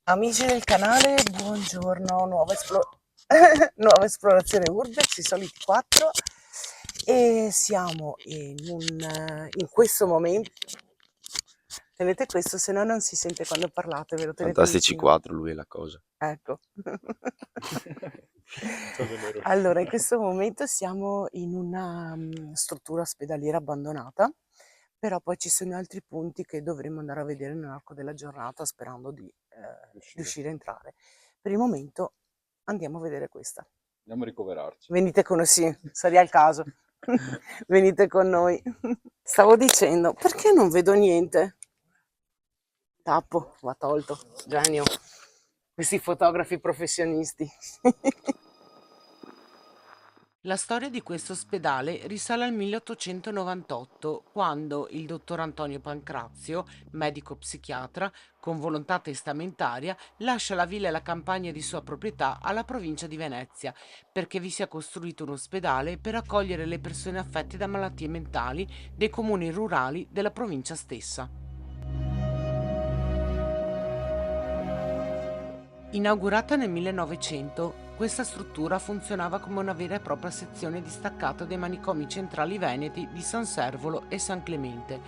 Amici del canale, buongiorno, nuova esplorazione Urbex, i soliti 4 e siamo in questo momento, tenete questo, se no non si sente quando parlate, ve lo tenete Fantastici vicino, 4, lui è la cosa. ecco. Allora, in questo momento siamo in una struttura ospedaliera abbandonata, però poi ci sono altri punti che dovremo andare a vedere nell'arco della giornata sperando di riuscire a entrare. Per il momento andiamo a vedere questa. Andiamo a ricoverarci. Venite con noi, sì, sarebbe al caso. Venite con noi. Stavo dicendo, perché non vedo niente? Tappo, va tolto, genio. Questi fotografi professionisti. La storia di questo ospedale risale al 1898, quando il dottor Antonio Pancrazio, medico psichiatra, con volontà testamentaria, lascia la villa e la campagna di sua proprietà alla provincia di Venezia, perché vi sia costruito un ospedale per accogliere le persone affette da malattie mentali dei comuni rurali della provincia stessa. Inaugurata nel 1900, questa struttura funzionava come una vera e propria sezione distaccata dei manicomi centrali veneti di San Servolo e San Clemente.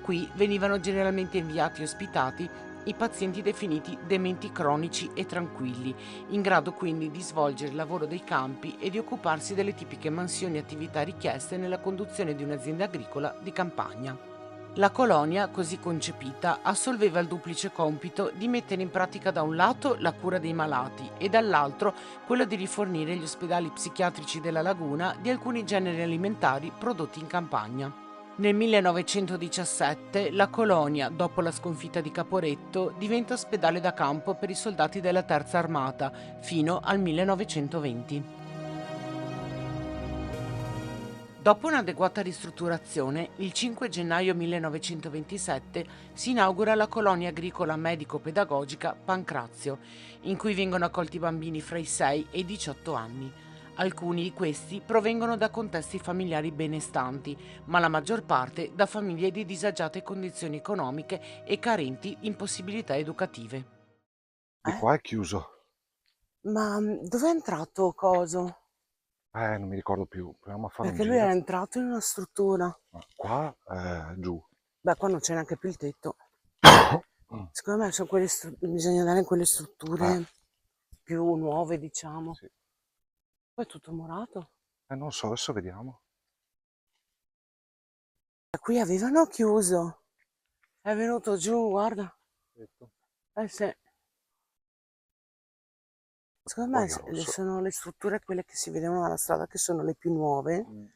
Qui venivano generalmente inviati e ospitati i pazienti definiti dementi cronici e tranquilli, in grado quindi di svolgere il lavoro dei campi e di occuparsi delle tipiche mansioni e attività richieste nella conduzione di un'azienda agricola di campagna. La colonia, così concepita, assolveva il duplice compito di mettere in pratica da un lato la cura dei malati e dall'altro quello di rifornire gli ospedali psichiatrici della laguna di alcuni generi alimentari prodotti in campagna. Nel 1917 la colonia, dopo la sconfitta di Caporetto, diventa ospedale da campo per i soldati della Terza Armata fino al 1920. Dopo un'adeguata ristrutturazione, il 5 gennaio 1927 si inaugura la colonia agricola medico-pedagogica Pancrazio, in cui vengono accolti bambini fra i 6 e i 18 anni. Alcuni di questi provengono da contesti familiari benestanti, ma la maggior parte da famiglie di disagiate condizioni economiche e carenti in possibilità educative. Di qua è chiuso. Ma dove è entrato Coso? Non mi ricordo più. Proviamo a fare un Perché lui giro. era entrato in una struttura. Qua giù. Beh, qua non c'è neanche più il tetto. Secondo me sono bisogna andare in quelle strutture più nuove, diciamo. Sì. Poi è tutto murato. Non so, adesso vediamo. Qui avevano chiuso. È venuto giù, guarda. Sì. Secondo me sono le strutture quelle che si vedevano dalla strada che sono le più nuove. No,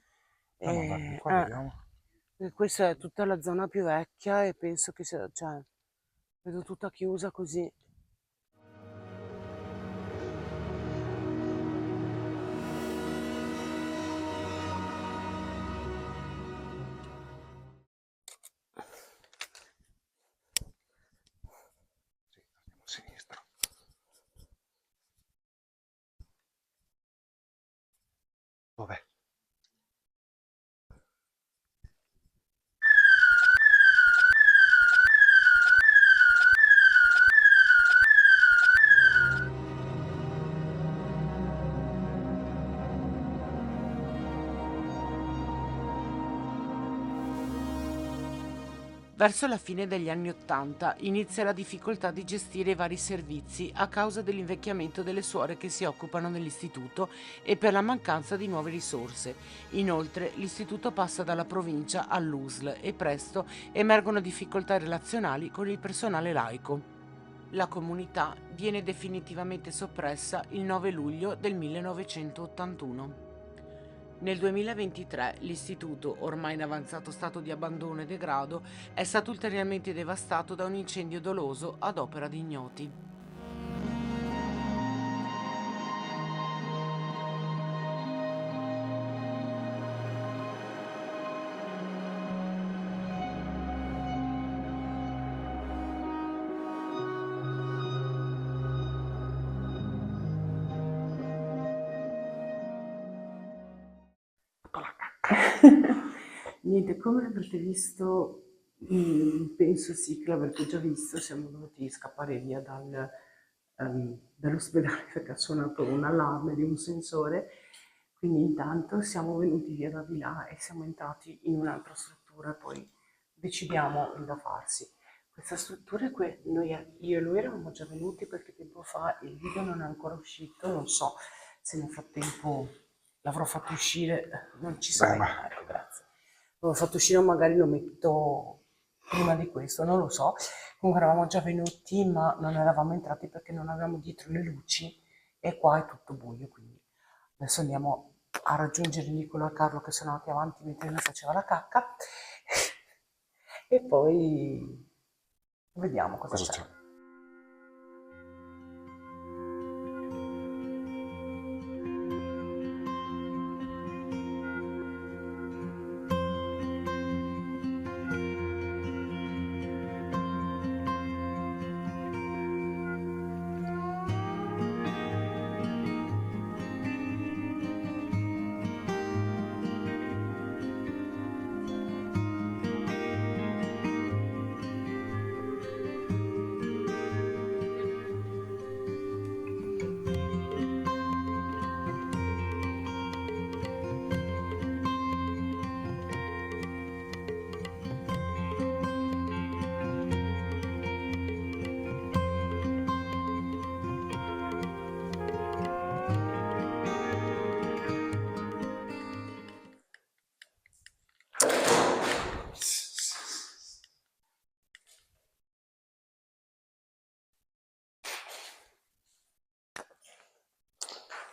dai, di qua vediamo. E questa è tutta la zona più vecchia e penso che sia, cioè, vedo tutta chiusa così. Sì, andiamo a sinistra. Dov'è? Verso la fine degli anni Ottanta inizia la difficoltà di gestire i vari servizi a causa dell'invecchiamento delle suore che si occupano dell'istituto e per la mancanza di nuove risorse. Inoltre l'istituto passa dalla provincia all'USL e presto emergono difficoltà relazionali con il personale laico. La comunità viene definitivamente soppressa il 9 luglio del 1981. Nel 2023 l'istituto, ormai in avanzato stato di abbandono e degrado, è stato ulteriormente devastato da un incendio doloso ad opera di ignoti. Niente, come avrete visto, penso sì che l'avrete già visto, siamo dovuti scappare via dall'ospedale perché ha suonato un allarme di un sensore, quindi intanto siamo venuti via da di là e siamo entrati in un'altra struttura, poi decidiamo il da farsi. Questa struttura è io e lui eravamo già venuti qualche tempo fa, il video non è ancora uscito, non so se nel frattempo l'avrò fatto uscire, non ci Beh, sei, ma ecco, grazie. L'avrò fatto uscire, magari lo metto prima di questo, non lo so. Comunque eravamo già venuti, ma non eravamo entrati perché non avevamo dietro le luci e qua è tutto buio, quindi adesso andiamo a raggiungere Nicola e Carlo che sono andati avanti mentre lui faceva la cacca e poi vediamo cosa cosa c'è. c'è?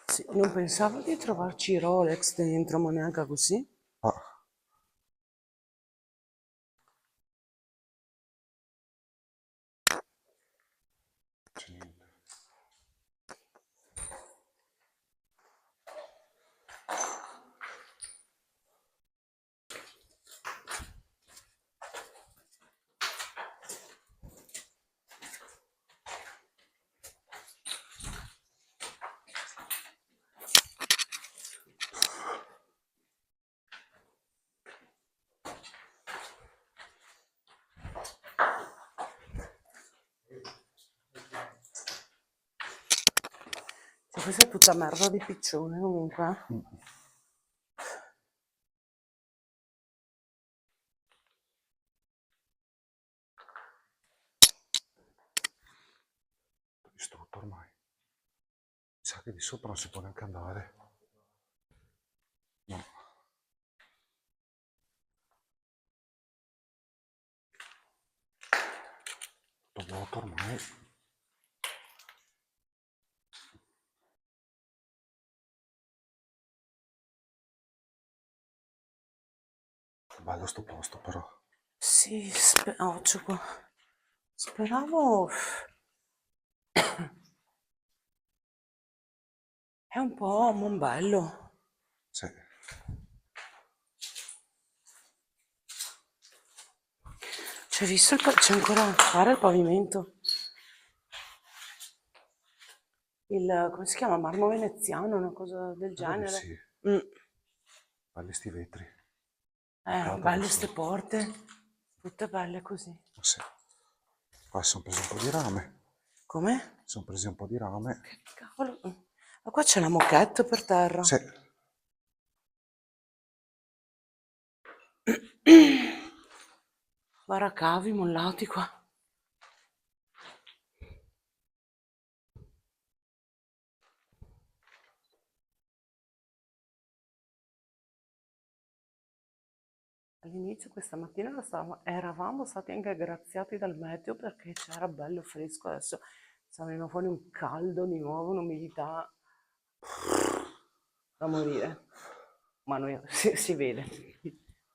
Sì, non pensavo di trovarci Rolex dentro, ma neanche così. Ah, c'è niente. Cioè, questa è tutta merda di piccione comunque. Mm. Distrutto ormai. Mi sa che di sopra non si può neanche andare. No. Tutto vuoto ormai. Bello sto posto però. Sì, c'ho qua. Speravo. È un po' Mombello. Sì. C'è visto c'è ancora da fare il pavimento. Come si chiama? Marmo veneziano, una cosa del Credo di genere. sì. Mm. Belli sti vetri. Peccato Belle che ste sono. porte. Tutte belle così. Sì. Qua si sono presi un po' di rame. Come? Si sono presi un po' di rame. Che cavolo? Ma qua c'è la moquette per terra. Sì. Baracavi mollati qua. All'inizio questa mattina eravamo stati anche graziati dal meteo perché c'era bello fresco, adesso sta venendo fuori un caldo di nuovo, un'umidità da morire. Ma noi, si vede,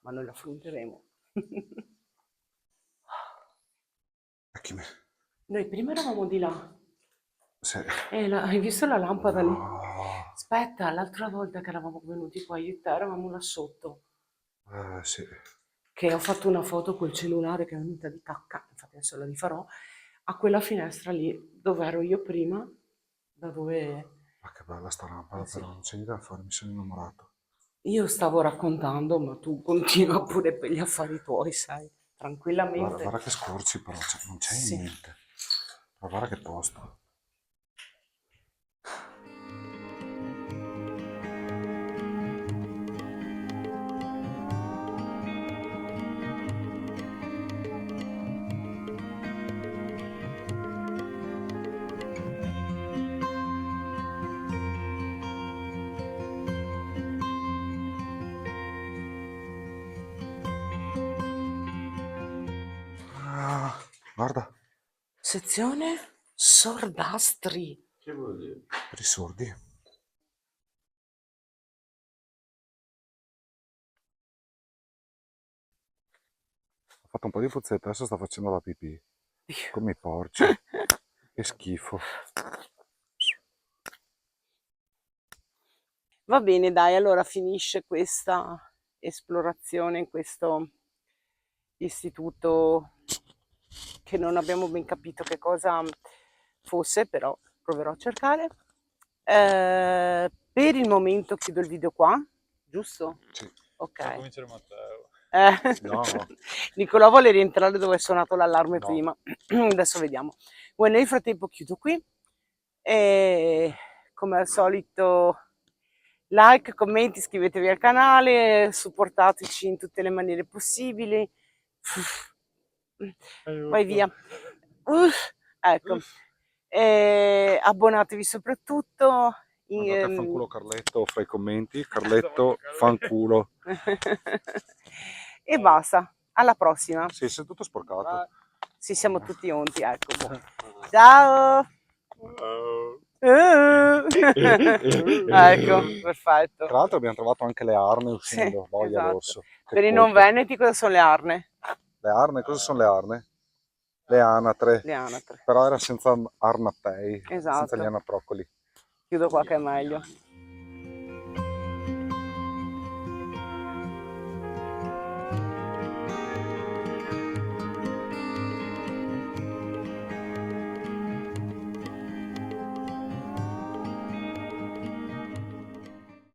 ma noi lo affronteremo. E chi me? Noi prima eravamo di là. Sì. Hai visto la lampada lì? No. Aspetta, l'altra volta che eravamo venuti qua io e te eravamo là sotto. Sì. Che ho fatto una foto col cellulare che è venuta di cacca, infatti adesso la rifarò, a quella finestra lì dove ero io prima, da dove Ma che bella sta lampada sì, però, non c'è niente da fare, mi sono innamorato. io stavo raccontando, ma tu continua pure per gli affari tuoi, sai, Guarda, tranquillamente. guarda che scorci però, non c'è Sì. niente. Ma guarda che posto. Guarda, Sezione sordastri. Che vuol dire? per i sordi. Ha fatto un po' di fuzzette, adesso sta facendo la pipì. Come i porci. Che schifo. Va bene, dai, allora finisce questa esplorazione in questo istituto che non abbiamo ben capito che cosa fosse, però proverò a cercare. Per il momento chiudo il video qua, giusto? Sì. Ok. Cominciare Matteo. No. Nicolò vuole rientrare dove è suonato l'allarme No. prima. Adesso vediamo. Bueno, nel frattempo chiudo qui e come al solito like, commenti, iscrivetevi al canale, supportateci in tutte le maniere possibili. Vai via. Ecco. E abbonatevi soprattutto. Mandate a fanculo Carletto fra i commenti. Carletto fanculo. E basta. Alla prossima. Sì, sei tutto sporcato. Sì, siamo tutti onti, ecco. Ciao! Ecco, perfetto. Tra l'altro abbiamo trovato anche le arne Sì, uscendo. Boia esatto. l'orso. Che Per i non colpo. veneti cosa sono le arne? Le arne, cosa sono le arne? Le anatre. Le anatre. Però era senza arnapei, Esatto. senza gli anaproccoli. Chiudo qua che è meglio.